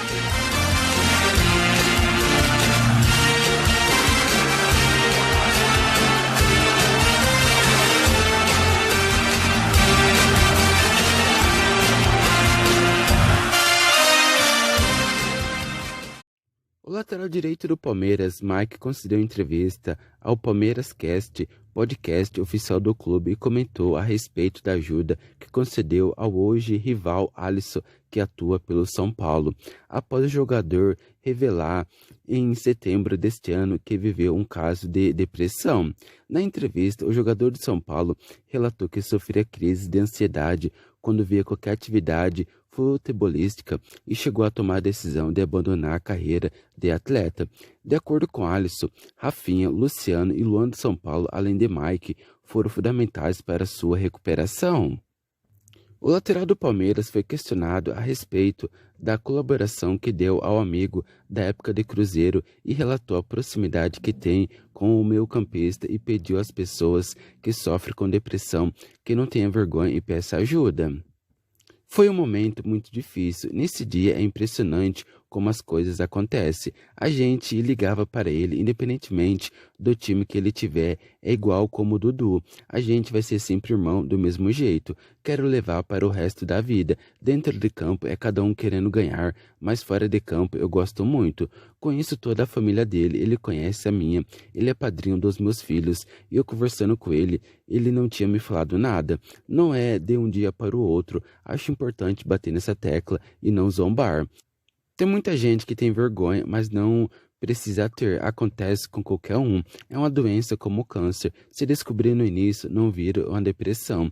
O lateral direito do Palmeiras, Mike, concedeu entrevista ao Palmeiras Cast, podcast oficial do clube, e comentou a respeito da ajuda que concedeu ao hoje rival Alisson, que atua pelo São Paulo, após o jogador revelar em setembro deste ano que viveu um caso de depressão. Na entrevista, o jogador de São Paulo relatou que sofria crise de ansiedade quando via qualquer atividade futebolística e chegou a tomar a decisão de abandonar a carreira de atleta. De acordo com Alisson, Rafinha, Luciano e Luan de São Paulo, além de Mike, foram fundamentais para sua recuperação. O lateral do Palmeiras foi questionado a respeito da colaboração que deu ao amigo da época de Cruzeiro e relatou a proximidade que tem com o meio-campista e pediu às pessoas que sofrem com depressão que não tenham vergonha e peçam ajuda. Foi um momento muito difícil. Nesse dia é impressionante como as coisas acontecem. A gente ligava para ele, independentemente do time que ele tiver, é igual como o Dudu. A gente vai ser sempre irmão do mesmo jeito. Quero levar para o resto da vida. Dentro de campo é cada um querendo ganhar, mas fora de campo eu gosto muito. Conheço toda a família dele, ele conhece a minha. Ele é padrinho dos meus filhos. E eu conversando com ele, ele não tinha me falado nada. Não é de um dia para o outro. Acho importante bater nessa tecla e não zombar. Tem muita gente que tem vergonha, mas não precisa ter. Acontece com qualquer um. É uma doença como o câncer. Se descobrir no início, não vira uma depressão.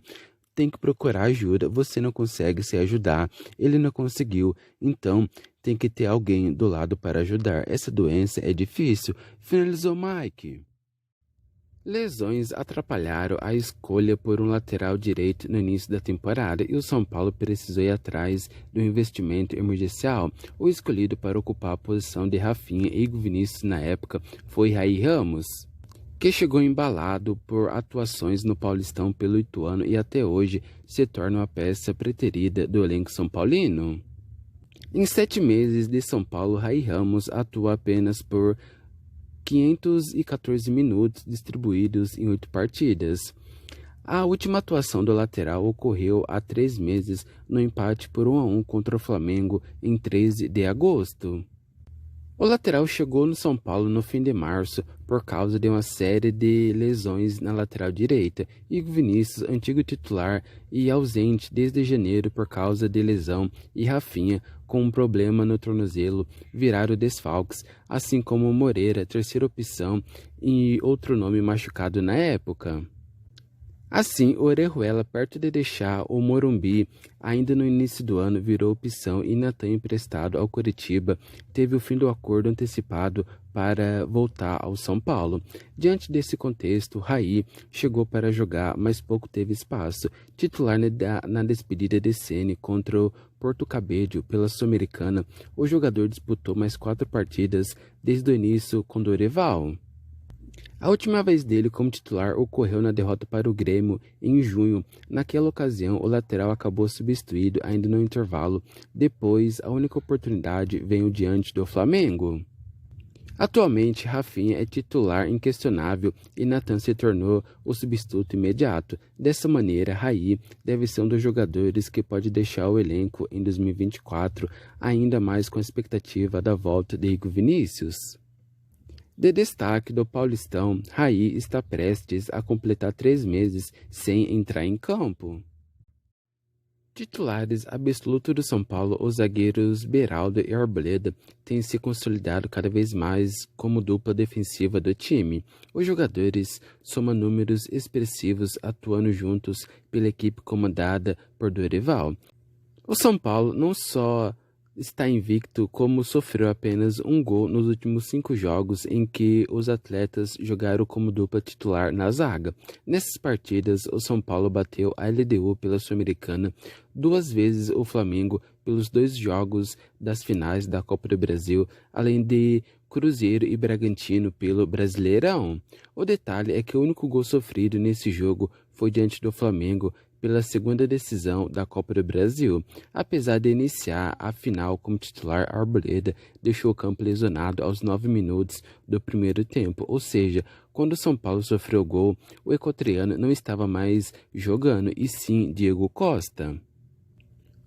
Tem que procurar ajuda. Você não consegue se ajudar. Ele não conseguiu. Então, tem que ter alguém do lado para ajudar. Essa doença é difícil. Finalizou Mike. Lesões atrapalharam a escolha por um lateral direito no início da temporada e o São Paulo precisou ir atrás de um investimento emergencial. O escolhido para ocupar a posição de Rafinha e Igor Vinícius na época foi Raí Ramos, que chegou embalado por atuações no Paulistão pelo Ituano e até hoje se torna uma peça preterida do elenco são paulino. Em 7 meses de São Paulo, Raí Ramos atua apenas por 514 minutos distribuídos em 8 partidas. A última atuação do lateral ocorreu há 3 meses no empate por 1-1 contra o Flamengo em 13 de agosto. O lateral chegou no São Paulo no fim de março por causa de uma série de lesões na lateral direita. Igor Vinícius, antigo titular e ausente desde janeiro por causa de lesão, e Rafinha, com um problema no tornozelo, viraram desfalques, assim como Moreira, terceira opção e outro nome machucado na época. Assim, o Orejuela, perto de deixar o Morumbi, ainda no início do ano, virou opção e Natan, emprestado ao Coritiba, teve o fim do acordo antecipado para voltar ao São Paulo. Diante desse contexto, Raí chegou para jogar, mas pouco teve espaço. Titular na despedida de Ceni contra o Porto Cabedelo pela Sul-Americana, o jogador disputou mais 4 partidas desde o início com Dorival. A última vez dele como titular ocorreu na derrota para o Grêmio em junho. Naquela ocasião, o lateral acabou substituído ainda no intervalo. Depois, a única oportunidade veio diante do Flamengo. Atualmente, Rafinha é titular inquestionável e Natan se tornou o substituto imediato. Dessa maneira, Raí deve ser um dos jogadores que pode deixar o elenco em 2024, ainda mais com a expectativa da volta de Igor Vinícius. De destaque do Paulistão, Raí está prestes a completar 3 meses sem entrar em campo. Titulares absolutos do São Paulo, os zagueiros Beraldo e Arboleda têm se consolidado cada vez mais como dupla defensiva do time. Os jogadores somam números expressivos atuando juntos pela equipe comandada por Dorival. O São Paulo não só está invicto, como sofreu apenas 1 gol nos últimos 5 jogos em que os atletas jogaram como dupla titular na zaga. Nessas partidas, o São Paulo bateu a LDU pela Sul-Americana, 2 vezes o Flamengo pelos 2 jogos das finais da Copa do Brasil, além de Cruzeiro e Bragantino pelo Brasileirão. O detalhe é que o único gol sofrido nesse jogo foi diante do Flamengo, pela segunda decisão da Copa do Brasil. Apesar de iniciar a final como titular, Arboleda deixou o campo lesionado aos 9 minutos do primeiro tempo, ou seja, quando o São Paulo sofreu o gol, o equatoriano não estava mais jogando, e sim Diego Costa.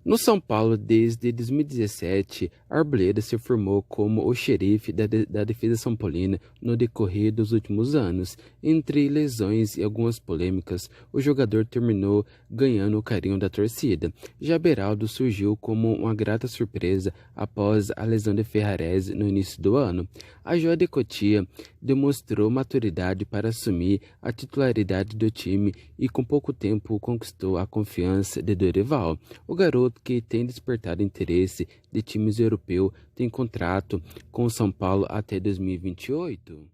No São Paulo, desde 2017, Arboleda se formou como o xerife da defesa são paulina no decorrer dos últimos anos. Entre lesões e algumas polêmicas, o jogador terminou ganhando o carinho da torcida. Já Beraldo surgiu como uma grata surpresa após a lesão de Ferrarese no início do ano. A Joia de Cotia demonstrou maturidade para assumir a titularidade do time e com pouco tempo conquistou a confiança de Dorival. O garoto, que tem despertado interesse de times europeus, tem contrato com o São Paulo até 2028.